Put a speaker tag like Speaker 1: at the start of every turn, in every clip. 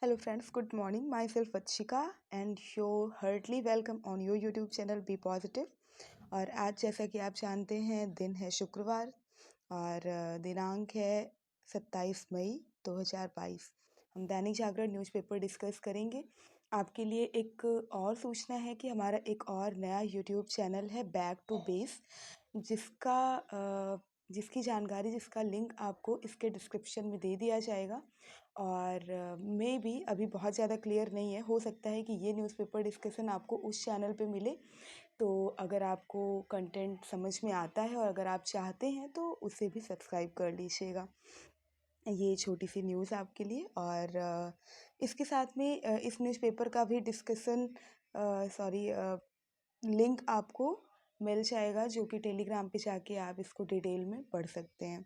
Speaker 1: Hello friends, good morning. Myself Vachika and you're heartily welcome on your YouTube channel Be Positive. और आज जैसा कि आप जानते हैं दिन है शुक्रवार और दिनांक है 27 मई 2022। हम दैनिक जागरण न्यूज़पेपर डिस्कस करेंगे। आपके लिए एक और सूचना है कि हमारा एक और नया यूट्यूब चैनल है बैक टू बेस जिसकी जानकारी जिसका लिंक आपको इसके डिस्क्रिप्शन में दे दिया जाएगा। और मे बी अभी बहुत ज़्यादा क्लियर नहीं है, हो सकता है कि ये न्यूज़पेपर डिस्कशन आपको उस चैनल पे मिले। तो अगर आपको कंटेंट समझ में आता है और अगर आप चाहते हैं तो उसे भी सब्सक्राइब कर लीजिएगा। ये छोटी सी न्यूज़ आपके लिए। और इसके साथ में इस न्यूज़पेपर का भी डिस्कशन लिंक आपको मिल जाएगा, जो कि टेलीग्राम पे जाके आप इसको डिटेल में पढ़ सकते हैं।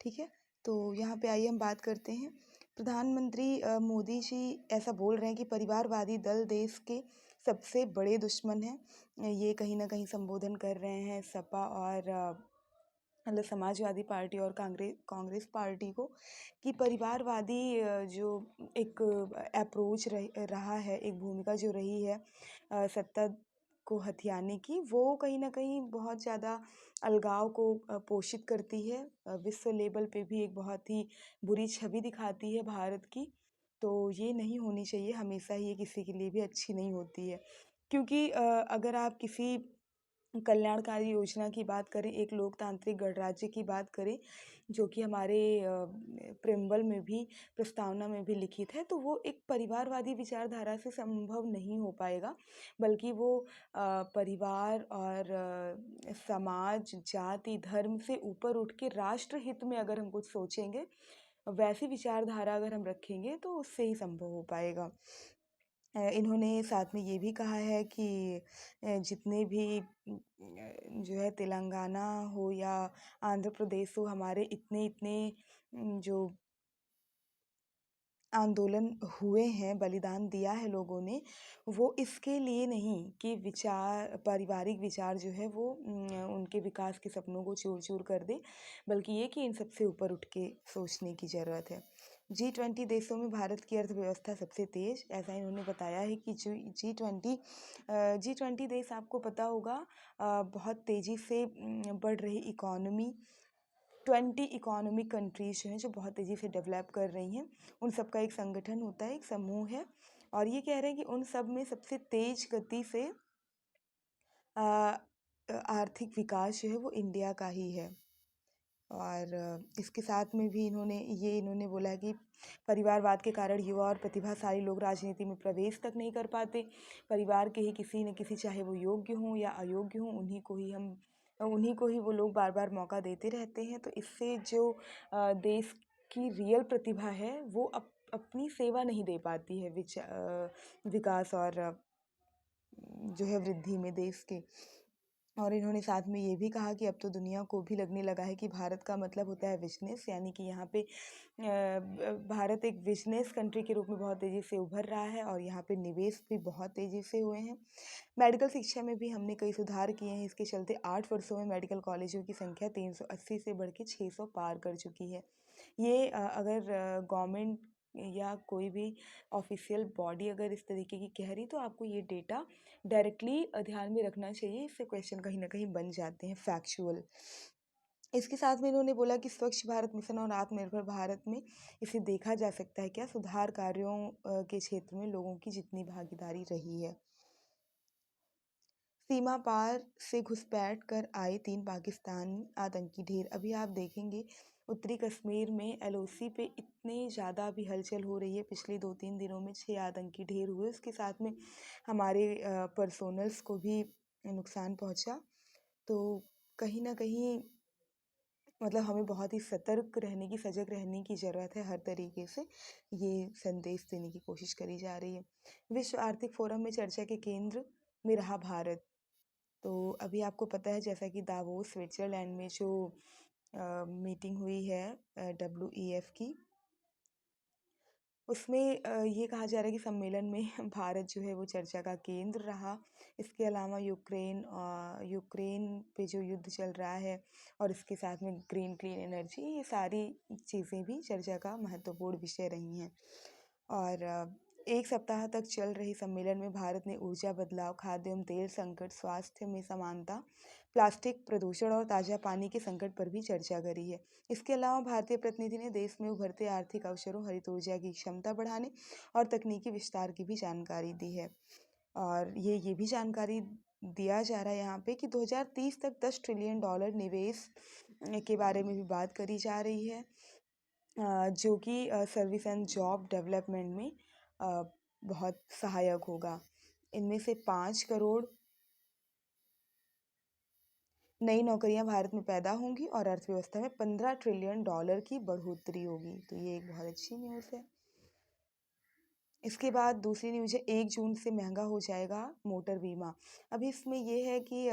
Speaker 1: ठीक है, तो यहाँ पे आइए हम बात करते हैं। प्रधानमंत्री मोदी जी ऐसा बोल रहे हैं कि परिवारवादी दल देश के सबसे बड़े दुश्मन हैं। ये कहीं ना कहीं संबोधन कर रहे हैं सपा और मतलब समाजवादी पार्टी और कांग्रेस पार्टी को, कि परिवारवादी जो एक अप्रोच रहा है, एक भूमिका जो रही है सत्ता को हथियाने की, वो कहीं ना कहीं बहुत ज़्यादा अलगाव को पोषित करती है। विश्व लेवल पे भी एक बहुत ही बुरी छवि दिखाती है भारत की। तो ये नहीं होनी चाहिए, हमेशा ही ये किसी के लिए भी अच्छी नहीं होती है। क्योंकि अगर आप किसी कल्याणकारी योजना की बात करें, एक लोकतांत्रिक गणराज्य की बात करें, जो कि हमारे प्रेम्बल में भी, प्रस्तावना में भी लिखित है, तो वो एक परिवारवादी विचारधारा से संभव नहीं हो पाएगा। बल्कि वो परिवार और समाज, जाति, धर्म से ऊपर उठ के राष्ट्र हित में अगर हम कुछ सोचेंगे, वैसी विचारधारा अगर हम रखेंगे, तो उससे ही संभव हो पाएगा। इन्होंने साथ में ये भी कहा है कि जितने भी जो है तेलंगाना हो या आंध्र प्रदेश हो, हमारे इतने इतने जो आंदोलन हुए हैं, बलिदान दिया है लोगों ने, वो इसके लिए नहीं कि पारिवारिक विचार जो है वो उनके विकास के सपनों को चूर-चूर कर दे, बल्कि ये कि इन सबसे ऊपर उठ के सोचने की ज़रूरत है। G20 देशों में भारत की अर्थव्यवस्था सबसे तेज़, ऐसा इन्होंने बताया है कि G20 देश, आपको पता होगा, बहुत तेज़ी से बढ़ रही इकॉनमी, 20 इकोनॉमिक कंट्रीज जो हैं, जो बहुत तेज़ी से डेवलप कर रही हैं, उन सब का एक संगठन होता है, एक समूह है। और ये कह रहे हैं कि उन सब में सबसे तेज़ गति से आर्थिक विकास जो है वो इंडिया का ही है। और इसके साथ में भी इन्होंने बोला कि परिवारवाद के कारण युवा और प्रतिभाशाली लोग राजनीति में प्रवेश तक नहीं कर पाते। परिवार के ही किसी न किसी, चाहे वो योग्य हों या अयोग्य हों, उन्हीं को ही वो लोग बार बार मौका देते रहते हैं। तो इससे जो देश की रियल प्रतिभा है वो अपनी सेवा नहीं दे पाती है विकास और जो है वृद्धि में देश के। और इन्होंने साथ में ये भी कहा कि अब तो दुनिया को भी लगने लगा है कि भारत का मतलब होता है बिजनेस, यानी कि यहाँ पे भारत एक बिजनेस कंट्री के रूप में बहुत तेज़ी से उभर रहा है और यहाँ पे निवेश भी बहुत तेज़ी से हुए हैं। मेडिकल शिक्षा में भी हमने कई सुधार किए हैं, इसके चलते 8 वर्षों में मेडिकल कॉलेजों की संख्या 380 से बढ़ के 600 पार कर चुकी है। ये अगर गवर्नमेंट या कोई भी ऑफिशियल बॉडी अगर इस तरीके की कह रही, तो आपको ये डेटा डायरेक्टली ध्यान में रखना चाहिए। इससे क्वेश्चन कहीं ना कहीं बन जाते हैं फैक्चुअल। इसके साथ में इन्होंने बोला कि स्वच्छ भारत मिशन और आत्मनिर्भर भारत में इसे देखा जा सकता है क्या, सुधार कार्यों के क्षेत्र में लोगों की जितनी भागीदारी रही है। सीमा पार से घुसपैठ कर आए 3 पाकिस्तानी आतंकी ढेर। अभी आप देखेंगे उत्तरी कश्मीर में LOC पे इतने ज़्यादा अभी हलचल हो रही है। पिछले 2-3 दिनों में 6 आतंकी ढेर हुए, उसके साथ में हमारे पर्सोनल्स को भी नुकसान पहुंचा। तो कहीं ना कहीं मतलब हमें बहुत ही सतर्क रहने की, सजग रहने की ज़रूरत है। हर तरीके से ये संदेश देने की कोशिश करी जा रही है। विश्व आर्थिक फोरम में चर्चा के केंद्र में रहा भारत। तो अभी आपको पता है, जैसा कि दावोस स्विट्ज़रलैंड में जो मीटिंग हुई है WEF की, उसमें ये कहा जा रहा है कि सम्मेलन में भारत जो है वो चर्चा का केंद्र रहा। इसके अलावा यूक्रेन पे जो युद्ध चल रहा है और इसके साथ में क्लीन एनर्जी, ये सारी चीज़ें भी चर्चा का महत्वपूर्ण विषय रही हैं। और एक सप्ताह तक चल रही सम्मेलन में भारत ने ऊर्जा बदलाव, खाद्य एवं तेल संकट, स्वास्थ्य में समानता, प्लास्टिक प्रदूषण और ताज़ा पानी के संकट पर भी चर्चा करी है। इसके अलावा भारतीय प्रतिनिधि ने देश में उभरते आर्थिक अवसरों, हरित ऊर्जा की क्षमता बढ़ाने और तकनीकी विस्तार की भी जानकारी दी है। और ये भी जानकारी दिया जा रहा है यहाँ पे कि 2030 तक $10 ट्रिलियन निवेश के बारे में भी बात करी जा रही है, जो कि सर्विस एंड जॉब डेवलपमेंट में बहुत सहायक होगा। इनमें से 5 करोड़ नई नौकरियां भारत में पैदा होंगी और अर्थव्यवस्था में $15 ट्रिलियन की बढ़ोतरी होगी। तो ये एक बहुत अच्छी न्यूज़ है। इसके बाद दूसरी न्यूज़ है 1 जून से महंगा हो जाएगा मोटर बीमा। अभी इसमें ये है कि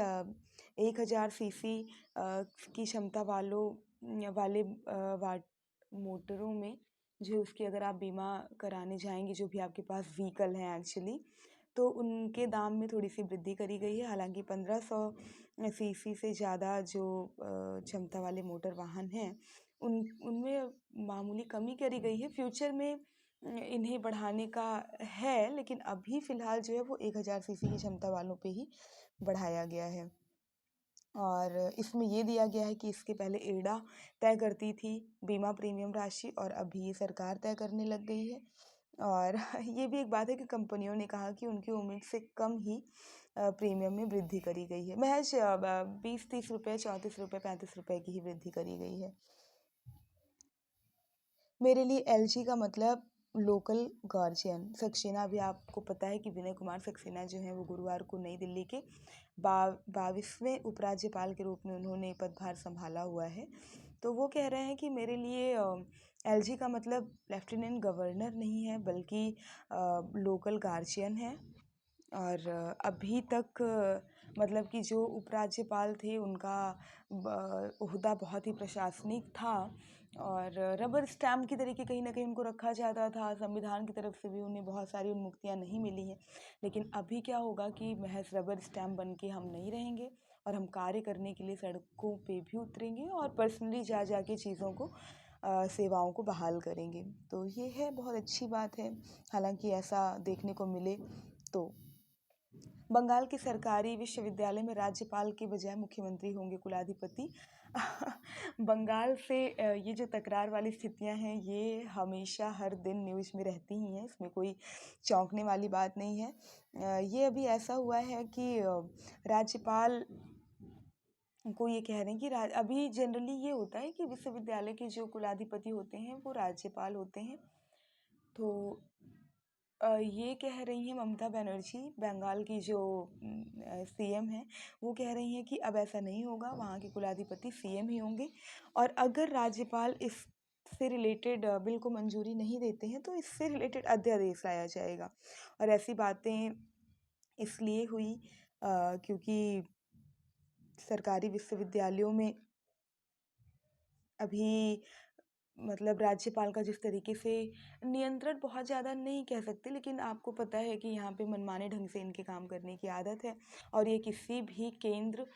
Speaker 1: 1000 सीसी की क्षमता वाले वाट मोटरों में जो उसकी अगर आप बीमा कराने जाएंगे, जो भी आपके पास व्हीकल हैं एक्चुअली, तो उनके दाम में थोड़ी सी वृद्धि करी गई है। हालांकि 1500 सीसी से ज़्यादा जो क्षमता वाले मोटर वाहन हैं उनमें मामूली कमी करी गई है। फ्यूचर में इन्हें बढ़ाने का है, लेकिन अभी फ़िलहाल जो है वो 1000 सीसी की क्षमता वालों पे ही बढ़ाया गया है। और इसमें ये दिया गया है कि इसके पहले एडा तय करती थी बीमा प्रीमियम राशि, और अभी ये सरकार तय करने लग गई है। और ये भी एक बात है कि कंपनियों ने कहा कि उनकी उम्मीद से कम ही प्रीमियम में वृद्धि करी गई है। महज 20-30 रुपये, 34 रुपये, 35 रुपये की ही वृद्धि करी गई है। मेरे लिए एलजी का मतलब लोकल गार्जियन। सक्सेना, अभी आपको पता है कि विनय कुमार सक्सेना जो हैं वो गुरुवार को नई दिल्ली के 22वें उपराज्यपाल के रूप में उन्होंने पदभार संभाला हुआ है। तो वो कह रहे हैं कि मेरे लिए एलजी का मतलब लेफ्टिनेंट गवर्नर नहीं है, बल्कि लोकल गार्जियन है। और अभी तक मतलब कि जो उपराज्यपाल थे उनका ओहदा बहुत ही प्रशासनिक था और रबर स्टैम्प की तरीके कहीं ना कहीं उनको रखा जाता था। संविधान की तरफ से भी उन्हें बहुत सारी उन्मुक्तियां नहीं मिली हैं। लेकिन अभी क्या होगा कि महज रबर स्टैम्प बन के हम नहीं रहेंगे, और हम कार्य करने के लिए सड़कों पे भी उतरेंगे और पर्सनली जा जा के चीज़ों को सेवाओं को बहाल करेंगे। तो ये है, बहुत अच्छी बात है। हालांकि ऐसा देखने को मिले तो बंगाल के सरकारी विश्वविद्यालय में राज्यपाल के बजाय मुख्यमंत्री होंगे कुलाधिपति। बंगाल से ये जो तकरार वाली स्थितियां हैं ये हमेशा हर दिन न्यूज़ में रहती ही हैं, इसमें कोई चौंकने वाली बात नहीं है। ये अभी ऐसा हुआ है कि राज्यपाल को ये कह रहे हैं कि अभी जनरली ये होता है कि विश्वविद्यालय के जो कुलाधिपति होते हैं वो राज्यपाल होते हैं। तो ये कह रही हैं ममता बनर्जी, बंगाल की जो सीएम हैं, वो कह रही हैं कि अब ऐसा नहीं होगा, वहाँ के कुलाधिपति सीएम ही होंगे। और अगर राज्यपाल इससे रिलेटेड बिल को मंजूरी नहीं देते हैं तो इससे रिलेटेड अध्यादेश लाया जाएगा। और ऐसी बातें इसलिए हुई क्योंकि सरकारी विश्वविद्यालयों में अभी मतलब राज्यपाल का जिस तरीके से नियंत्रण, बहुत ज़्यादा नहीं कह सकते, लेकिन आपको पता है कि यहाँ पे मनमाने ढंग से इनके काम करने की आदत है। और ये किसी भी केंद्र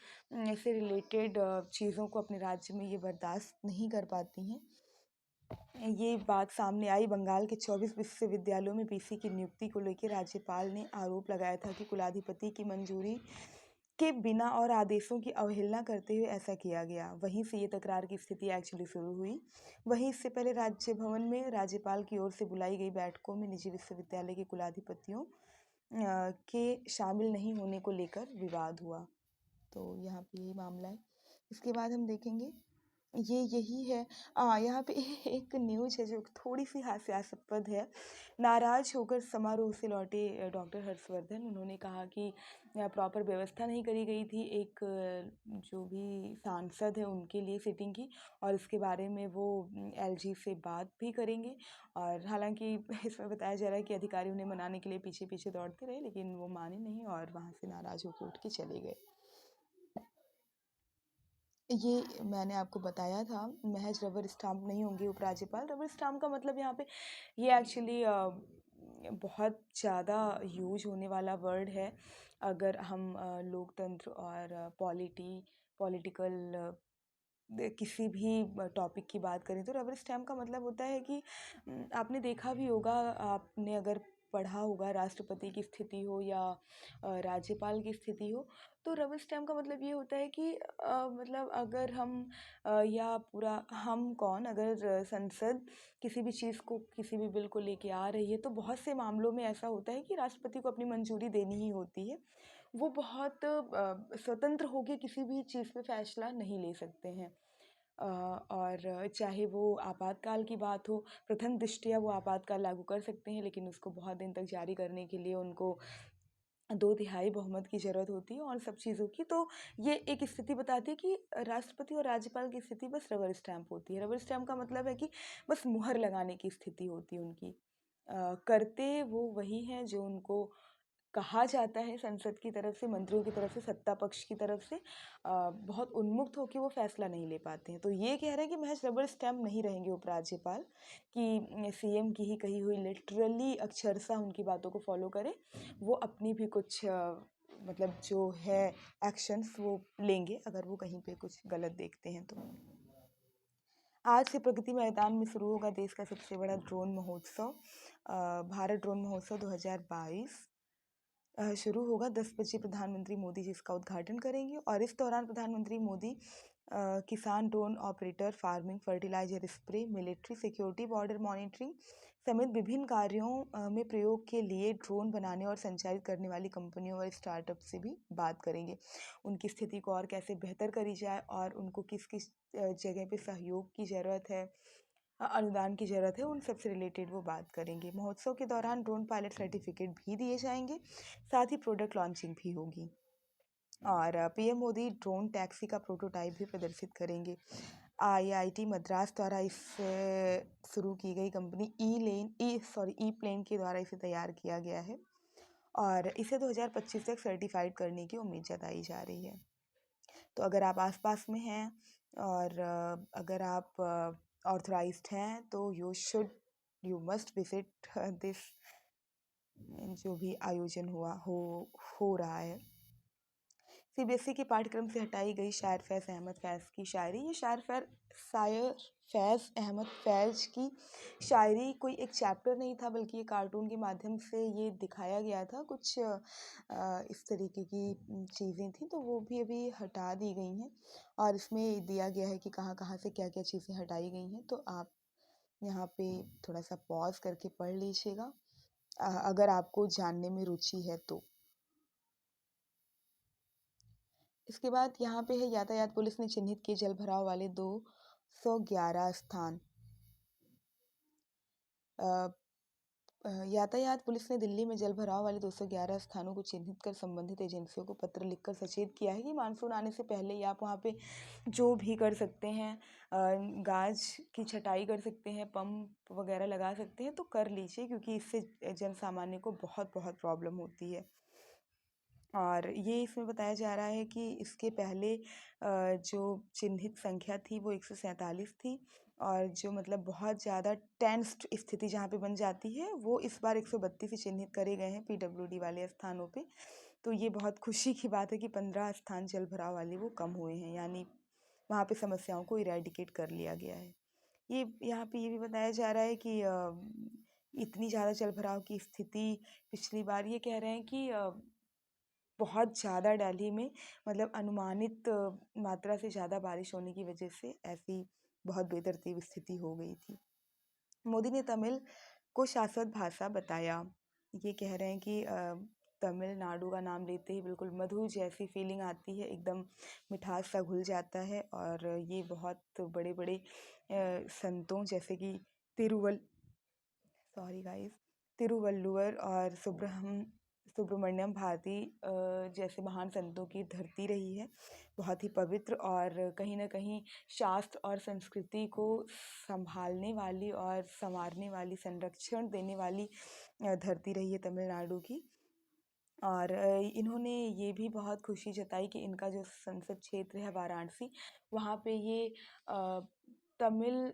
Speaker 1: से रिलेटेड चीज़ों को अपने राज्य में ये बर्दाश्त नहीं कर पाती हैं। ये बात सामने आई बंगाल के 24 विश्वविद्यालयों में बीसी की नियुक्ति को लेकर। राज्यपाल ने आरोप लगाया था कि कुलाधिपति की मंजूरी के बिना और आदेशों की अवहेलना करते हुए ऐसा किया गया। वहीं से ये तकरार की स्थिति एक्चुअली शुरू हुई। वहीं इससे पहले राज्य भवन में राज्यपाल की ओर से बुलाई गई बैठकों में निजी विश्वविद्यालय के कुलाधिपतियों के शामिल नहीं होने को लेकर विवाद हुआ। तो यहाँ पे यही मामला है। इसके बाद हम देखेंगे यही है। यहाँ पे एक न्यूज़ है जो थोड़ी सी हास्यास्पद है। नाराज होकर समारोह से लौटे डॉक्टर हर्षवर्धन, उन्होंने कहा कि प्रॉपर व्यवस्था नहीं करी गई थी एक जो भी सांसद है उनके लिए सीटिंग की, और इसके बारे में वो एलजी से बात भी करेंगे। और हालांकि इसमें बताया जा रहा है कि अधिकारी उन्हें मनाने के लिए पीछे पीछे दौड़ते रहे, लेकिन वो माने नहीं और वहाँ से नाराज होकर उठ के चले गए। ये मैंने आपको बताया था, महज रबर स्टाम्प नहीं होंगे उपराज्यपाल। रबर स्टाम्प का मतलब यहाँ पे ये एक्चुअली बहुत ज़्यादा यूज होने वाला वर्ड है। अगर हम लोकतंत्र और पॉलिटिकल किसी भी टॉपिक की बात करें तो रबर स्टैम्प का मतलब होता है कि आपने देखा भी होगा, आपने अगर पढ़ा होगा, राष्ट्रपति की स्थिति हो या राज्यपाल की स्थिति हो, तो रबर स्टैम्प का मतलब ये होता है कि मतलब अगर हम या पूरा हम कौन, अगर संसद किसी भी चीज़ को, किसी भी बिल को लेके आ रही है, तो बहुत से मामलों में ऐसा होता है कि राष्ट्रपति को अपनी मंजूरी देनी ही होती है। वो बहुत स्वतंत्र होके किसी भी चीज़ पे फैसला नहीं ले सकते हैं। और चाहे वो आपातकाल की बात हो, प्रथम दृष्टया वो आपातकाल लागू कर सकते हैं, लेकिन उसको बहुत दिन तक जारी करने के लिए उनको 2/3 बहुमत की ज़रूरत होती है और सब चीज़ों की। तो ये एक स्थिति बताती है कि राष्ट्रपति और राज्यपाल की स्थिति बस रबर स्टैम्प होती है। रबर स्टैम्प का मतलब है कि बस मुहर लगाने की स्थिति होती है उनकी। करते वो वही हैं जो उनको कहा जाता है संसद की तरफ से, मंत्रियों की तरफ से, सत्ता पक्ष की तरफ से। बहुत उन्मुक्त होके वो फैसला नहीं ले पाते हैं। तो ये कह रहे हैं कि महज रबर स्टैम्प नहीं रहेंगे उपराज्यपाल, कि सीएम की ही कही हुई लिटरली अक्षरशः उनकी बातों को फॉलो करें। वो अपनी भी कुछ मतलब जो है एक्शंस वो लेंगे अगर वो कहीं पे कुछ गलत देखते हैं तो। आज से प्रगति मैदान में शुरू होगा देश का सबसे बड़ा ड्रोन महोत्सव, भारत ड्रोन महोत्सव 2022 शुरू होगा। 10 बजे प्रधानमंत्री मोदी जी इसका उद्घाटन करेंगे और इस दौरान प्रधानमंत्री Modi Kisan drone operator, farming, fertiliser spray, military, security, border monitoring समेत विभिन्न कार्यों में प्रयोग के लिए ड्रोन बनाने और संचालित करने वाली कंपनियों और स्टार्टअप से भी बात करेंगे। उनकी स्थिति को और कैसे बेहतर करी जाए और उनको किस किस जगह पे सहयोग की ज़रूरत है, अनुदान की ज़रूरत है, उन सब से रिलेटेड वो बात करेंगे। महोत्सव के दौरान ड्रोन पायलट सर्टिफिकेट भी दिए जाएंगे, साथ ही प्रोडक्ट लॉन्चिंग भी होगी और पीएम मोदी ड्रोन टैक्सी का प्रोटोटाइप भी प्रदर्शित करेंगे। आईआईटी मद्रास द्वारा इस शुरू की गई कंपनी ई प्लेन के द्वारा इसे तैयार किया गया है और इसे 2025 तक सर्टिफाइड करने की उम्मीद जताई जा रही है। तो अगर आप आसपास में हैं और अगर आप ऑथराइज्ड हैं तो यू मस्ट विजिट दिस, जो भी आयोजन हो रहा है। सीबीएसई के पाठ्यक्रम से हटाई गई शायर फैज़ अहमद फैज़ की शायरी। ये शायर फैज़ अहमद फैज़ की शायरी कोई एक चैप्टर नहीं था, बल्कि ये कार्टून के माध्यम से ये दिखाया गया था। कुछ इस तरीके की चीज़ें थी, तो वो भी अभी हटा दी गई हैं और इसमें दिया गया है कि कहाँ कहाँ से क्या क्या चीज़ें हटाई गई हैं। तो आप यहाँ पे थोड़ा सा पॉज करके पढ़ लीजिएगा अगर आपको जानने में रुचि है तो। इसके बाद यहाँ पे है यातायात पुलिस ने चिन्हित किए जल भराव वाले 211 स्थान। यातायात पुलिस ने दिल्ली में जल भराव वाले 211 स्थानों को चिन्हित कर संबंधित एजेंसियों को पत्र लिखकर सचेत किया है कि मानसून आने से पहले ही आप वहाँ पे जो भी कर सकते हैं, गाज की छटाई कर सकते हैं, पंप वगैरह लगा सकते हैं, तो कर लीजिए, क्योंकि इससे जन सामान्य को बहुत बहुत प्रॉब्लम होती है। और ये इसमें बताया जा रहा है कि इसके पहले जो चिन्हित संख्या थी वो 147 थी और जो मतलब बहुत ज़्यादा टेंस्ड स्थिति जहाँ पे बन जाती है वो इस बार 132 ही चिन्हित करे गए हैं पीडब्ल्यूडी वाले स्थानों पे। तो ये बहुत खुशी की बात है कि 15 स्थान जल भराव वाले वो कम हुए हैं, यानी वहाँ पे समस्याओं को इरेडिकेट कर लिया गया है। ये यहाँ पे ये भी बताया जा रहा है कि इतनी ज़्यादा जल भराव की स्थिति पिछली बार, ये कह रहे हैं कि बहुत ज़्यादा दिल्ली में मतलब अनुमानित मात्रा से ज़्यादा बारिश होने की वजह से ऐसी बहुत बेतरतीब स्थिति हो गई थी। मोदी ने तमिल को शाश्वत भाषा बताया। ये कह रहे हैं कि तमिलनाडु का नाम लेते ही बिल्कुल मधु जैसी फीलिंग आती है, एकदम मिठास सा घुल जाता है और ये बहुत बड़े बड़े संतों जैसे कि तिरुवल सॉरी गाइस तिरुवल्लुवर और सुब्रमण्यम भारती जैसे महान संतों की धरती रही है, बहुत ही पवित्र और कहीं ना कहीं शास्त्र और संस्कृति को संभालने वाली और संवारने वाली, संरक्षण देने वाली धरती रही है तमिलनाडु की। और इन्होंने ये भी बहुत खुशी जताई कि इनका जो संसद क्षेत्र है वाराणसी, वहाँ पे ये तमिल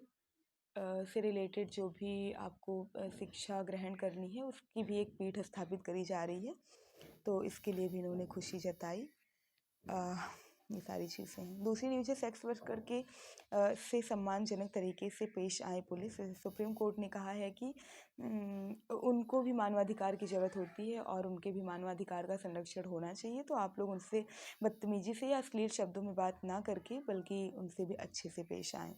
Speaker 1: से रिलेटेड जो भी आपको शिक्षा ग्रहण करनी है उसकी भी एक पीठ स्थापित करी जा रही है, तो इसके लिए भी इन्होंने खुशी जताई। ये सारी चीज़ें हैं। दूसरी न्यूज़ है सेक्स वर्कर के से सम्मानजनक तरीके से पेश आए पुलिस। सुप्रीम कोर्ट ने कहा है कि उनको भी मानवाधिकार की ज़रूरत होती है और उनके भी मानवाधिकार का संरक्षण होना चाहिए। तो आप लोग उनसे बदतमीजी से या अश्लील शब्दों में बात ना करके बल्कि उनसे भी अच्छे से पेश आएँ।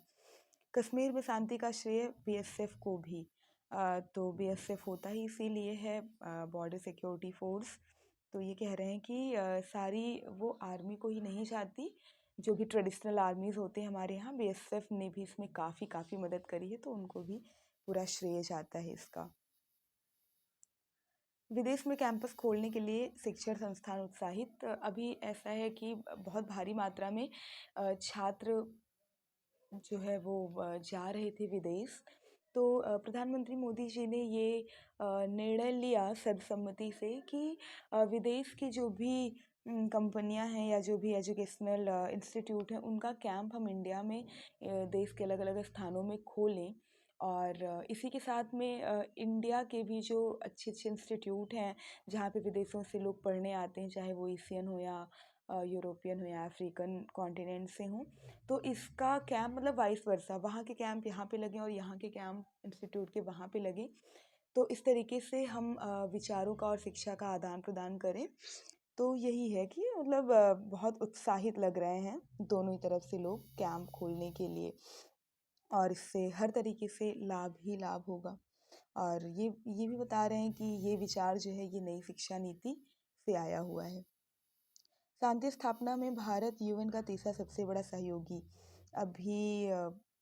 Speaker 1: कश्मीर में शांति का श्रेय बीएसएफ को भी। तो बीएसएफ होता ही इसीलिए है बॉर्डर सिक्योरिटी फोर्स। तो ये कह रहे हैं कि सारी वो आर्मी को ही नहीं चाहती, जो भी ट्रेडिशनल आर्मीज़ होते हैं हमारे यहाँ, बीएसएफ ने भी इसमें काफ़ी मदद करी है, तो उनको भी पूरा श्रेय जाता है इसका। विदेश में कैंपस खोलने के लिए शिक्षण संस्थान उत्साहित। अभी ऐसा है कि बहुत भारी मात्रा में छात्र जो है वो जा रहे थे विदेश। तो प्रधानमंत्री मोदी जी ने ये निर्णय लिया सर्वसम्मति से कि विदेश की जो भी कंपनियां हैं या जो भी एजुकेशनल इंस्टीट्यूट हैं, उनका कैंप हम इंडिया में देश के अलग अलग स्थानों में खोलें। और इसी के साथ में इंडिया के भी जो अच्छे अच्छे इंस्टीट्यूट हैं जहाँ पे विदेशों से लोग पढ़ने आते हैं, चाहे वो एशियन हो या यूरोपियन हो या अफ्रीकन कॉन्टिनेंट से हों, तो इसका कैंप मतलब वाइस वर्सा, वहाँ के कैंप यहाँ पे लगे और यहाँ के कैंप इंस्टीट्यूट के वहाँ पे लगे। तो इस तरीके से हम विचारों का और शिक्षा का आदान प्रदान करें। तो यही है कि मतलब बहुत उत्साहित लग रहे हैं दोनों ही तरफ से लोग कैंप खोलने के लिए, और इससे हर तरीके से लाभ ही लाभ होगा। और ये भी बता रहे हैं कि ये विचार जो है ये नई शिक्षा नीति से आया हुआ है। शांति स्थापना में भारत यूएन का तीसरा सबसे बड़ा सहयोगी अभी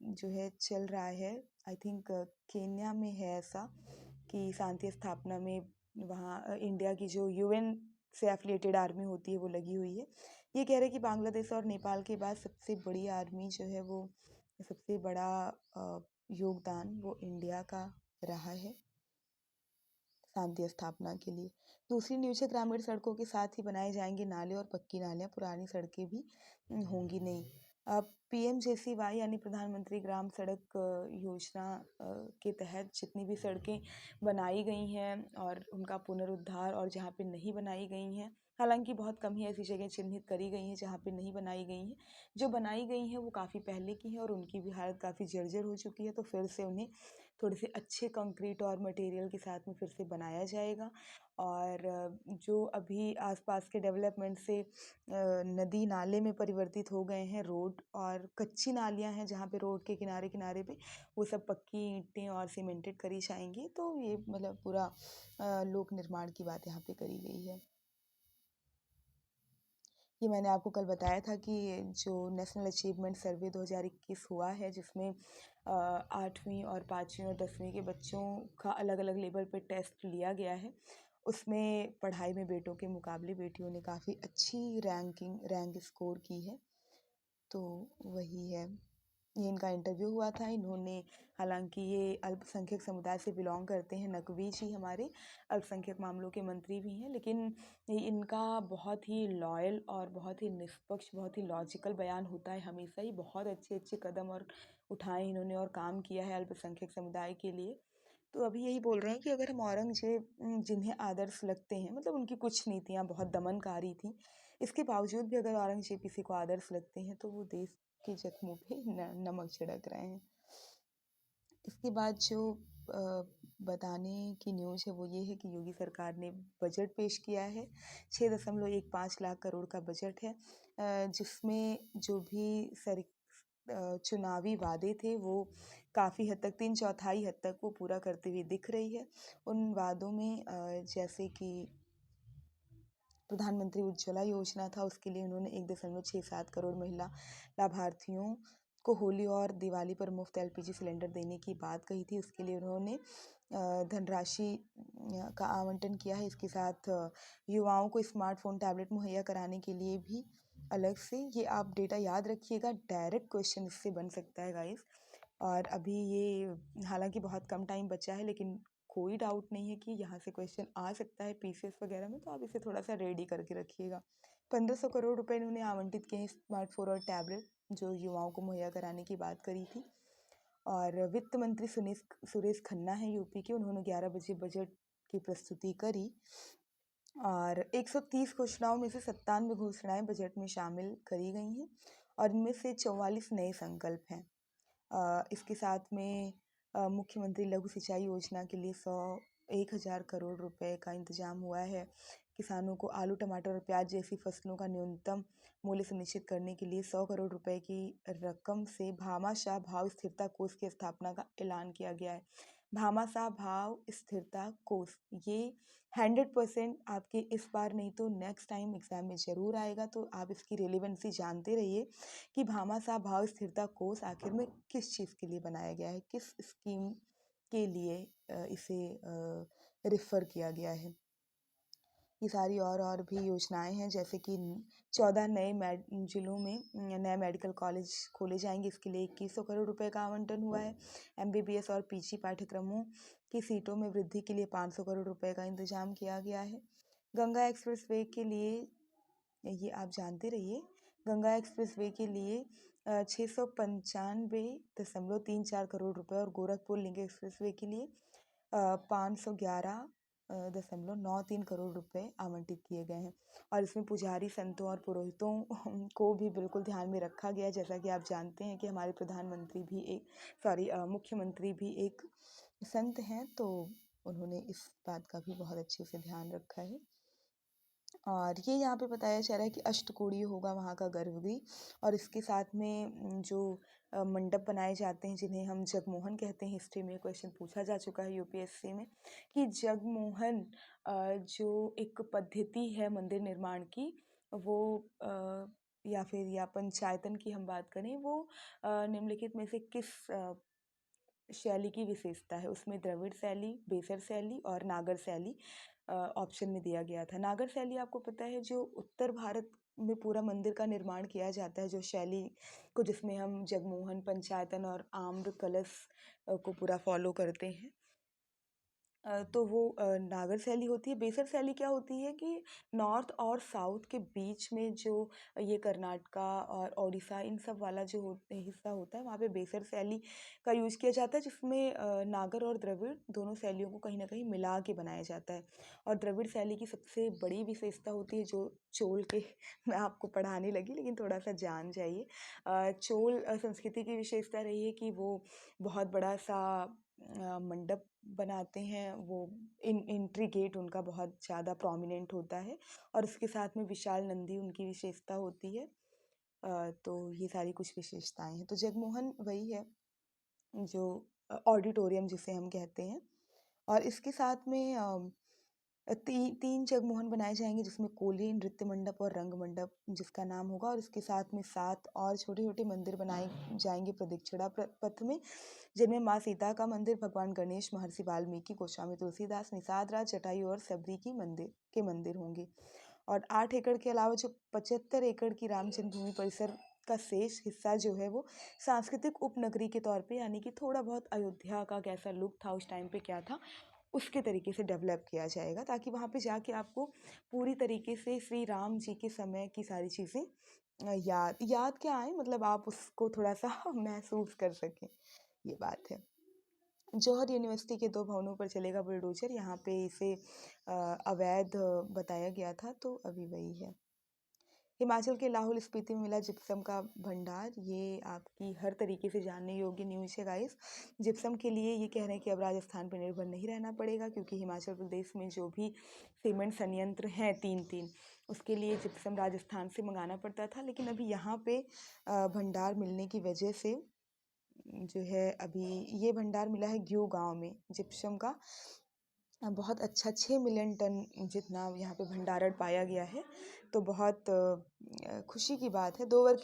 Speaker 1: जो है चल रहा है। आई थिंक केन्या में है ऐसा कि शांति स्थापना में वहाँ इंडिया की जो यूएन से एफिलिएटेड आर्मी होती है वो लगी हुई है। ये कह रहे हैं कि बांग्लादेश और नेपाल के बाद सबसे बड़ी आर्मी जो है वो सबसे बड़ा योगदान वो इंडिया का रहा है शांति स्थापना के लिए। दूसरी न्यूज़ है ग्रामीण सड़कों के साथ ही बनाए जाएंगे नाले और पक्की नालियाँ, पुरानी सड़कें भी होंगी नहीं। पीएमजेसीवाई यानी प्रधानमंत्री ग्राम सड़क योजना के तहत जितनी भी सड़कें बनाई गई हैं और उनका पुनरुद्धार, और जहाँ पे नहीं बनाई गई हैं, हालांकि बहुत कम ही ऐसी जगह चिन्हित करी गई हैं जहाँ पे नहीं बनाई गई हैं। जो बनाई गई हैं वो काफ़ी पहले की हैं और उनकी भी हालत काफ़ी जर्जर हो चुकी है, तो फिर से उन्हें थोड़े से अच्छे कंक्रीट और मटेरियल के साथ में फिर से बनाया जाएगा। और जो अभी आसपास के डेवलपमेंट से नदी नाले में परिवर्तित हो गए हैं, रोड और कच्ची नालियां हैं जहाँ पे रोड के किनारे किनारे पे वो सब पक्की ईंटें और सीमेंटेड करी जाएंगी। तो ये मतलब पूरा लोक निर्माण की बात यहाँ पे करी गई है। ये मैंने आपको कल बताया था कि जो नेशनल अचीवमेंट सर्वे 2021 हुआ है, जिसमें 8वीं और 5वीं और 10वीं के बच्चों का अलग अलग लेवल पे टेस्ट लिया गया है। उसमें पढ़ाई में बेटों के मुकाबले बेटियों ने काफ़ी अच्छी रैंक स्कोर की है। तो वही है, ये इनका इंटरव्यू हुआ था। इन्होंने, हालांकि ये अल्पसंख्यक समुदाय से बिलोंग करते हैं, नकवी जी हमारे अल्पसंख्यक मामलों के मंत्री भी हैं, लेकिन इनका बहुत ही लॉयल और बहुत ही निष्पक्ष, बहुत ही लॉजिकल बयान होता है हमेशा ही। बहुत अच्छे अच्छे कदम और उठाए इन्होंने और काम किया है अल्पसंख्यक समुदाय के लिए। तो अभी यही बोल रहे हैं कि अगर हम औरंगजेब जिन्हें आदर्श लगते हैं, मतलब उनकी कुछ नीतियाँ बहुत दमनकारी थी, इसके बावजूद भी अगर औरंगजेब किसी को आदर्श लगते हैं तो वो देश के जख्मों पे नमक छिड़क रहे हैं। इसके बाद जो बताने की न्यूज़ है वो ये है कि योगी सरकार ने बजट पेश किया है। 6.15 लाख करोड़ का बजट है, जिसमें जो भी चुनावी वादे थे वो काफ़ी हद तक, 3/4 हद तक वो पूरा करते हुए दिख रही है। उन वादों में जैसे कि प्रधानमंत्री उज्ज्वला योजना था, उसके लिए उन्होंने 1.67 करोड़ महिला लाभार्थियों को होली और दिवाली पर मुफ्त एलपीजी सिलेंडर देने की बात कही थी। उसके लिए उन्होंने धनराशि का आवंटन किया है। इसके साथ युवाओं को स्मार्टफोन टैबलेट मुहैया कराने के लिए भी अलग से, ये आप डेटा याद रखिएगा, डायरेक्ट क्वेश्चन इससे बन सकता है गाइस। और अभी ये हालांकि बहुत कम टाइम बचा है, लेकिन कोई डाउट नहीं है कि यहाँ से क्वेश्चन आ सकता है पीसीएस वगैरह में, तो आप इसे थोड़ा सा रेडी करके रखिएगा। 1500 करोड़ रुपए इन्होंने आवंटित किए हैं स्मार्टफोन और टैबलेट जो युवाओं को मुहैया कराने की बात करी थी। और वित्त मंत्री सुरेश खन्ना है यूपी के, उन्होंने 11 बजे बजट की प्रस्तुति करी और 130 घोषणाओं में से 97 घोषणाएं बजट में शामिल करी गई हैं और इनमें से 44 नए संकल्प हैं। इसके साथ में मुख्यमंत्री लघु सिंचाई योजना के लिए 1,000 करोड़ रुपए का इंतजाम हुआ है। किसानों को आलू, टमाटर और प्याज जैसी फसलों का न्यूनतम मूल्य सुनिश्चित करने के लिए 100 करोड़ रुपए की रकम से भामाशाह भाव स्थिरता कोष की स्थापना का ऐलान किया गया है। भामाशाह भाव स्थिरता कोष ये 100% आपके इस बार नहीं तो नेक्स्ट टाइम एग्जाम में ज़रूर आएगा, तो आप इसकी रेलेवेंसी जानते रहिए कि भामाशाह भाव स्थिरता कोष आखिर में किस चीज़ के लिए बनाया गया है, किस स्कीम के लिए इसे रिफ़र किया गया है। ये सारी और भी योजनाएं हैं, जैसे कि 14 नए जिलों में नए मेडिकल कॉलेज खोले जाएंगे। इसके लिए 2100 करोड़ रुपए का आवंटन हुआ है। एमबीबीएस और पीजी पाठ्यक्रमों की सीटों में वृद्धि के लिए 500 करोड़ रुपए का इंतजाम किया गया है। गंगा एक्सप्रेसवे के लिए, ये आप जानते रहिए, गंगा एक्सप्रेसवे के लिए 695.34 करोड़ रुपए और गोरखपुर लिंक एक्सप्रेसवे के लिए 511.93 करोड़ रुपए आवंटित किए गए हैं। और इसमें पुजारी, संतों और पुरोहितों को भी बिल्कुल ध्यान में रखा गया है। जैसा कि आप जानते हैं कि हमारे प्रधानमंत्री भी मुख्यमंत्री भी एक संत हैं, तो उन्होंने इस बात का भी बहुत अच्छे से ध्यान रखा है। और ये यहाँ पे बताया जा रहा है कि अष्टकोणीय होगा वहाँ का गर्भगृह, और इसके साथ में जो मंडप बनाए जाते हैं जिन्हें हम जगमोहन कहते हैं। हिस्ट्री में क्वेश्चन पूछा जा चुका है यूपीएससी में कि जगमोहन जो एक पद्धति है मंदिर निर्माण की, वो या पंचायतन की हम बात करें, वो निम्नलिखित में से किस शैली की विशेषता है। उसमें द्रविड़ शैली, बेसर शैली और नागर शैली ऑप्शन में दिया गया था। नागर शैली आपको पता है जो उत्तर भारत में पूरा मंदिर का निर्माण किया जाता है, जो शैली को जिसमें हम जगमोहन, पंचायतन और आम्र कलश को पूरा फॉलो करते हैं, तो वो नागर शैली होती है। बेसर शैली क्या होती है कि नॉर्थ और साउथ के बीच में जो ये कर्नाटका और ओडिशा इन सब वाला जो हिस्सा होता है, वहाँ पे बेसर शैली का यूज़ किया जाता है, जिसमें नागर और द्रविड़ दोनों शैलियों को कहीं ना कहीं मिला के बनाया जाता है। और द्रविड़ शैली की सबसे बड़ी विशेषता होती है जो चोल के मैं आपको पढ़ाने लगी, लेकिन थोड़ा सा जान जाइए। चोल संस्कृति की विशेषता रही है कि वो बहुत बड़ा सा मंडप बनाते हैं। वो एंट्री गेट उनका बहुत ज़्यादा प्रोमिनेंट होता है, और उसके साथ में विशाल नंदी उनकी विशेषता होती है। तो ये सारी कुछ विशेषताएं हैं। तो जगमोहन वही है जो ऑडिटोरियम जिसे हम कहते हैं। और इसके साथ में तीन जगमोहन बनाए जाएंगे, जिसमें कोली, नृत्य मंडप और रंग मंडप जिसका नाम होगा। और इसके साथ में 7 और छोटे छोटे मंदिर बनाए जाएंगे प्रदक्षिणा पथ में, जिनमें माँ सीता का मंदिर, भगवान गणेश, महर्षि वाल्मीकि, गोस्वामी तुलसीदास, निषाद राज, जटायु और सबरी के मंदिर होंगे। और 8 एकड़ के अलावा जो 75 एकड़ की राम जन्मभूमि परिसर का शेष हिस्सा जो है वो सांस्कृतिक उपनगरी के तौर पे, यानी कि थोड़ा बहुत अयोध्या का कैसा लुक था उस टाइम पे क्या था, उसके तरीके से डेवलप किया जाएगा, ताकि वहाँ पे जाके आपको पूरी तरीके से श्री राम जी के समय की सारी चीज़ें याद क्या आए, मतलब आप उसको थोड़ा सा महसूस कर सकें, ये बात है। जौहर यूनिवर्सिटी के 2 भवनों पर चलेगा बुलडोजर। यहाँ पे इसे अवैध बताया गया था, तो अभी वही है। हिमाचल के लाहौल स्पीति में मिला जिप्सम का भंडार, ये आपकी हर तरीके से जानने योग्य न्यूज़ है गाइस। जिप्सम के लिए ये कह रहे हैं कि अब राजस्थान पर निर्भर नहीं रहना पड़ेगा, क्योंकि हिमाचल प्रदेश में जो भी सीमेंट संयंत्र हैं 3 उसके लिए जिप्सम राजस्थान से मंगाना पड़ता था। लेकिन अभी यहाँ पे भंडार मिलने की वजह से जो है, अभी ये भंडार मिला है ग्यू गांव में जिप्सम का। बहुत अच्छा 6 मिलियन टन जितना यहाँ पे भंडारण पाया गया है, तो बहुत खुशी की बात है। 2 वर्ग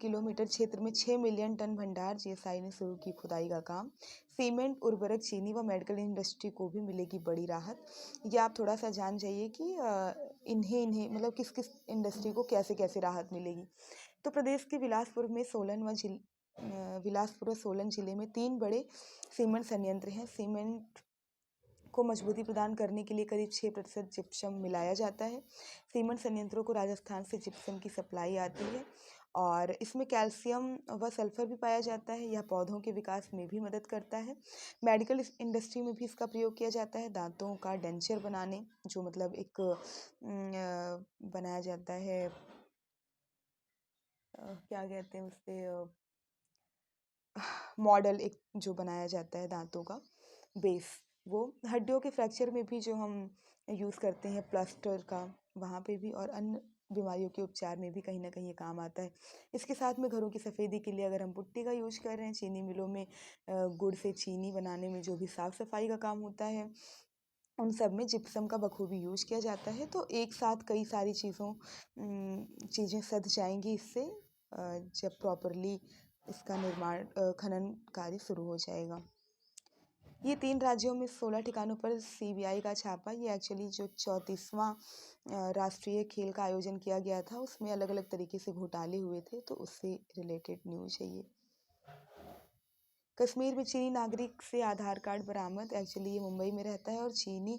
Speaker 1: किलोमीटर क्षेत्र में 6 मिलियन टन भंडार, जीएसआई ने शुरू की खुदाई का काम। सीमेंट, उर्वरक, चीनी व मेडिकल इंडस्ट्री को भी मिलेगी बड़ी राहत। ये आप थोड़ा सा जान जाइए कि इन्हें मतलब किस किस इंडस्ट्री को कैसे कैसे राहत मिलेगी। तो प्रदेश के बिलासपुर व सोलन जिले में 3 बड़े सीमेंट संयंत्र हैं। सीमेंट को मजबूती प्रदान करने के लिए करीब 6% जिप्सम मिलाया जाता है। सीमेंट संयंत्रों को राजस्थान से जिप्सम की सप्लाई आती है, और इसमें कैल्शियम व सल्फर भी पाया जाता है। यह पौधों के विकास में भी मदद करता है। मेडिकल इंडस्ट्री में भी इसका प्रयोग किया जाता है। दांतों का डेंचर बनाने, जो मतलब एक बनाया जाता है, क्या कहते हैं उससे, मॉडल एक जो बनाया जाता है दांतों का बेस, वो हड्डियों के फ्रैक्चर में भी जो हम यूज़ करते हैं प्लास्टर का, वहाँ पे भी, और अन्य बीमारियों के उपचार में भी कहीं ना कहीं ये काम आता है। इसके साथ में घरों की सफ़ेदी के लिए अगर हम पुट्टी का यूज कर रहे हैं, चीनी मिलों में गुड़ से चीनी बनाने में जो भी साफ़ सफाई का काम होता है, उन सब में जिप्सम का बखूबी यूज किया जाता है। तो एक साथ कई सारी चीज़ें सध जाएंगी इससे, जब प्रॉपरली इसका निर्माण खनन कार्य शुरू हो जाएगा। ये 3 राज्यों में 16 ठिकानों पर सीबीआई का छापा। ये एक्चुअली जो 34वां राष्ट्रीय खेल का आयोजन किया गया था, उसमें अलग अलग तरीके से घोटाले हुए थे, तो उससे रिलेटेड न्यूज़ है ये। कश्मीर में चीनी नागरिक से आधार कार्ड बरामद। एक्चुअली ये मुंबई में रहता है और चीनी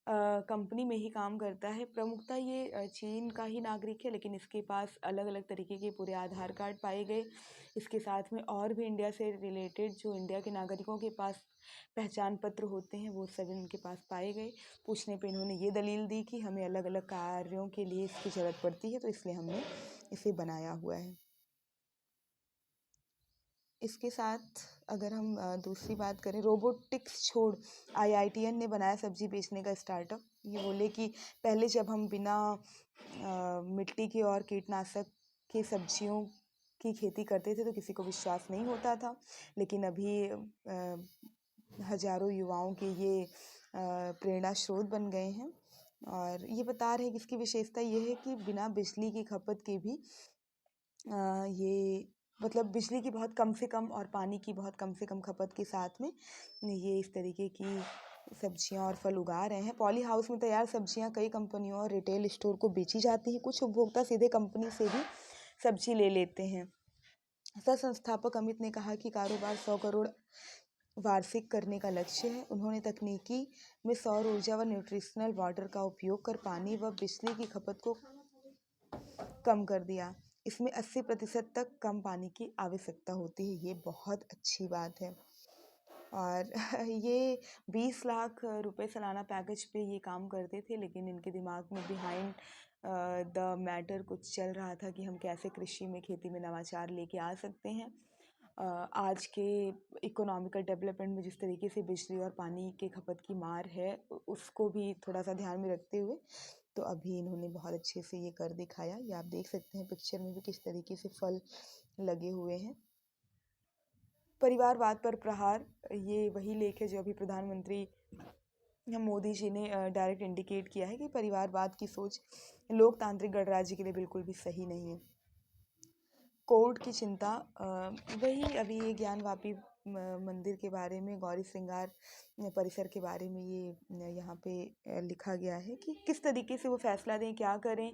Speaker 1: कंपनी में ही काम करता है। प्रमुखतः ये चीन का ही नागरिक है, लेकिन इसके पास अलग अलग तरीके के पूरे आधार कार्ड पाए गए। इसके साथ में और भी इंडिया से रिलेटेड जो इंडिया के नागरिकों के पास पहचान पत्र होते हैं, वो सभी उनके पास पाए गए। पूछने पे इन्होंने ये दलील दी कि हमें अलग अलग कार्यों के लिए इसकी ज़रूरत पड़ती है, तो इसलिए हमने इसे बनाया हुआ है। इसके साथ अगर हम दूसरी बात करें, रोबोटिक्स छोड़ आईआईटीएन ने बनाया सब्जी बेचने का स्टार्टअप। ये बोले कि पहले जब हम बिना मिट्टी के और कीटनाशक के सब्जियों की खेती करते थे तो किसी को विश्वास नहीं होता था, लेकिन अभी हजारों युवाओं के ये प्रेरणा स्रोत बन गए हैं। और ये बता रहे हैं कि इसकी विशेषता ये है कि बिना बिजली की खपत के भी ये मतलब बिजली की बहुत कम से कम और पानी की बहुत कम से कम खपत के साथ में ये इस तरीके की सब्जियां और फल उगा रहे हैं। पॉली हाउस में तैयार सब्जियां कई कंपनियों और रिटेल स्टोर को बेची जाती हैं। कुछ उपभोक्ता सीधे कंपनी से भी सब्जी ले लेते हैं। सह संस्थापक अमित ने कहा कि कारोबार 100 करोड़ वार्षिक करने का लक्ष्य है। उन्होंने तकनीकी में सौर ऊर्जा व न्यूट्रिशनल वाटर का उपयोग कर पानी व बिजली की खपत को कम कर दिया। इसमें 80% तक कम पानी की आवश्यकता होती है। ये बहुत अच्छी बात है। और ये 20 लाख रुपए सालाना पैकेज पे ये काम करते थे, लेकिन इनके दिमाग में बिहाइंड द मैटर कुछ चल रहा था कि हम कैसे कृषि में, खेती में नवाचार लेके आ सकते हैं। आज के इकोनॉमिकल डेवलपमेंट में जिस तरीके से बिजली और पानी के खपत की मार है, उसको भी थोड़ा सा ध्यान में रखते हुए तो अभी इन्होंने बहुत अच्छे से ये कर दिखाया। ये आप देख सकते हैं पिक्चर में भी किस तरीके से फल लगे हुए हैं। परिवारवाद पर प्रहार, ये वही लेख है जो अभी प्रधानमंत्री मोदी जी ने डायरेक्ट इंडिकेट किया है कि परिवारवाद की सोच लोकतांत्रिक गणराज्य के लिए बिल्कुल भी सही नहीं है। कोर्ट की चिंता, वही अभी ये ज्ञानवापी मंदिर के बारे में, गौरी श्रृंगार परिसर के बारे में ये यहाँ पे लिखा गया है कि किस तरीके से वो फैसला दें, क्या करें,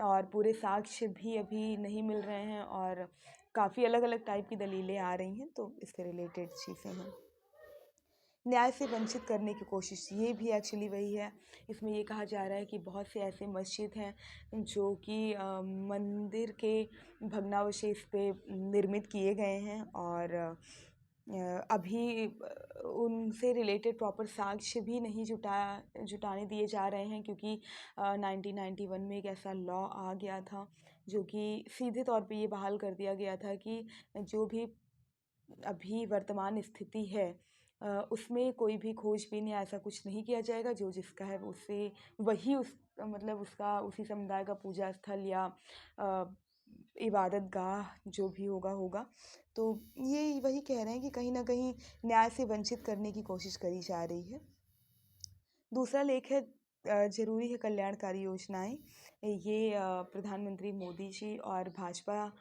Speaker 1: और पूरे साक्ष्य भी अभी नहीं मिल रहे हैं और काफ़ी अलग अलग टाइप की दलीलें आ रही हैं, तो इससे रिलेटेड चीज़ें हैं। न्याय से वंचित करने की कोशिश, ये भी एक्चुअली वही है। इसमें ये कहा जा रहा है कि बहुत से ऐसे मस्जिद हैं जो कि मंदिर के भग्नावशेष पे निर्मित किए गए हैं और अभी उनसे रिलेटेड प्रॉपर साक्ष्य भी नहीं जुटाने दिए जा रहे हैं, क्योंकि 1991 में एक ऐसा लॉ आ गया था जो कि सीधे तौर पे ये बहाल कर दिया गया था कि जो भी अभी वर्तमान स्थिति है उसमें कोई भी खोजबीन या ऐसा कुछ नहीं किया जाएगा। जो जिसका है उससे वही उस मतलब उसका उसी समुदाय का पूजा स्थल या इबादत गाह जो भी होगा। तो ये वही कह रहे हैं कि कहीं ना कहीं न्याय से वंचित करने की कोशिश करी जा रही है। दूसरा लेख है जरूरी है कल्याणकारी योजनाएं। ये प्रधानमंत्री मोदी जी और भाजपा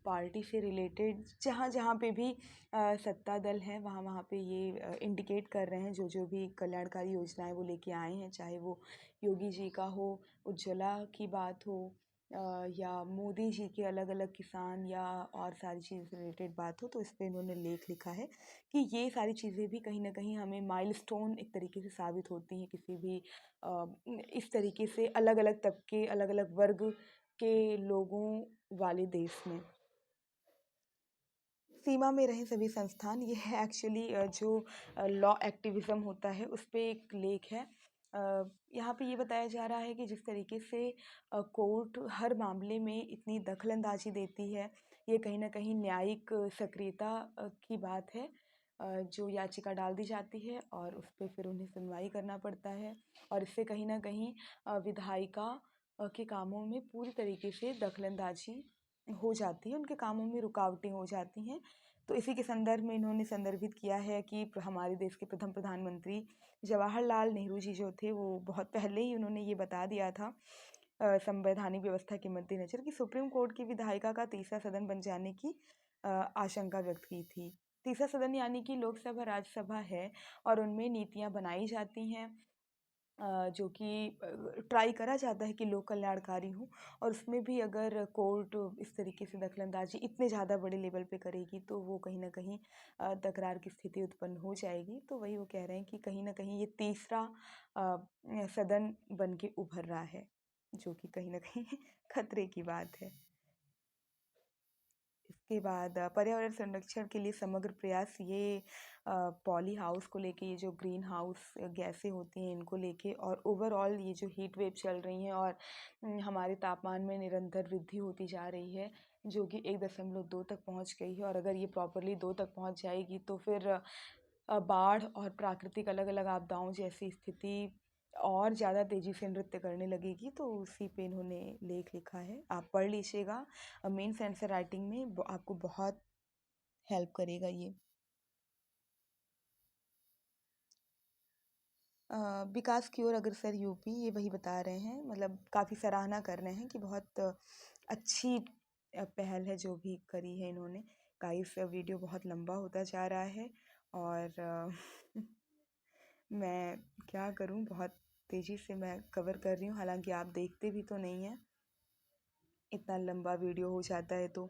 Speaker 1: पार्टी से रिलेटेड जहाँ जहाँ पे भी सत्ता दल है, वहाँ वहाँ पे ये इंडिकेट कर रहे हैं जो जो भी कल्याणकारी योजनाएं वो लेके आए हैं, चाहे वो योगी जी का हो, उज्ज्वला की बात हो, या मोदी जी के अलग अलग किसान या और सारी चीज़ से रिलेटेड बात हो। तो इस पर इन्होंने लेख लिखा है कि ये सारी चीज़ें भी कहीं ना कहीं हमें माइलस्टोन एक तरीके से साबित होती हैं किसी भी इस तरीके से अलग अलग तबके, अलग अलग वर्ग के लोगों वाले देश में सीमा में रहे सभी संस्थान, ये है एक्चुअली जो लॉ एक्टिविज्म होता है उस पे एक लेख है। यहाँ पे ये बताया जा रहा है कि जिस तरीके से कोर्ट हर मामले में इतनी दखलंदाजी देती है, ये कहीं न कहीं न्यायिक सक्रियता की बात है। जो याचिका डाल दी जाती है और उस पे फिर उन्हें सुनवाई करना पड़ता है और इससे कहीं न कहीं विधायिका के कामों में पूरी तरीके से दखलंदाजी हो जाती है, उनके कामों में रुकावटें हो जाती हैं। तो इसी के संदर्भ में इन्होंने संदर्भित किया है कि हमारे देश के प्रथम प्रधानमंत्री जवाहरलाल नेहरू जी जो थे, वो बहुत पहले ही उन्होंने ये बता दिया था संवैधानिक व्यवस्था के मद्देनज़र कि सुप्रीम कोर्ट की विधायिका का तीसरा सदन बन जाने की आशंका व्यक्त की थी। तीसरा सदन यानी कि लोकसभा, राज्यसभा है और उनमें नीतियाँ बनाई जाती हैं जो कि ट्राई करा जाता है कि लोक कल्याणकारी हो और उसमें भी अगर कोर्ट इस तरीके से दखलंदाजी इतने ज़्यादा बड़े लेवल पे करेगी तो वो कहीं न कहीं तकरार की स्थिति उत्पन्न हो जाएगी। तो वही वो कह रहे हैं कि कहीं न कहीं ये तीसरा सदन बन के उभर रहा है, जो कि कहीं न कहीं खतरे की बात है। इसके बाद पर्यावरण संरक्षण के लिए समग्र प्रयास, ये पॉली हाउस को लेके, ये जो ग्रीन हाउस गैसें होती हैं इनको लेके और ओवरऑल ये जो हीट वेव चल रही हैं और हमारे तापमान में निरंतर वृद्धि होती जा रही है जो कि 1.2 तक पहुंच गई है और अगर ये प्रॉपरली 2 तक पहुंच जाएगी तो फिर बाढ़ और प्राकृतिक अलग-अलग आपदाओं जैसी स्थिति और ज़्यादा तेज़ी से नृत्य करने लगेगी। तो उसी पे इन्होंने लेख लिखा है, आप पढ़ लीजिएगा। मेंस आंसर राइटिंग में आपको बहुत हेल्प करेगा ये। विकास की ओर अग्रसर यूपी, ये वही बता रहे हैं, मतलब काफ़ी सराहना कर रहे हैं कि बहुत अच्छी पहल है जो भी करी है इन्होंने। गाइस वीडियो बहुत लंबा होता जा रहा है और मैं क्या करूं, बहुत तेज़ी से मैं कवर कर रही हूं, हालांकि आप देखते भी तो नहीं हैं, इतना लंबा वीडियो हो जाता है तो।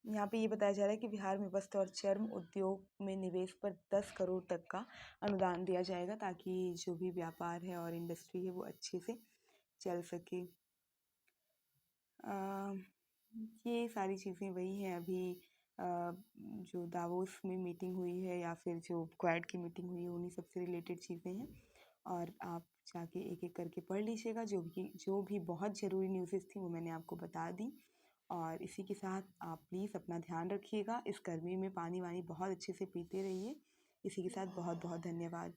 Speaker 1: यहाँ पे ये बताया जा रहा है कि बिहार में वस्त्र और चर्म उद्योग में निवेश पर 10 करोड़ तक का अनुदान दिया जाएगा ताकि जो भी व्यापार है और इंडस्ट्री है वो अच्छे से चल सके। ये सारी चीज़ें वही हैं अभी जो दावोस में मीटिंग हुई है या फिर जो क्वाड की मीटिंग हुई है उन्हीं सबसे रिलेटेड चीज़ें हैं और आप जाके एक एक करके पढ़ लीजिएगा। जो भी बहुत ज़रूरी न्यूज़ेस थी वो मैंने आपको बता दी और इसी के साथ आप प्लीज़ अपना ध्यान रखिएगा। इस गर्मी में पानी वानी बहुत अच्छे से पीते रहिए। इसी के साथ बहुत बहुत धन्यवाद।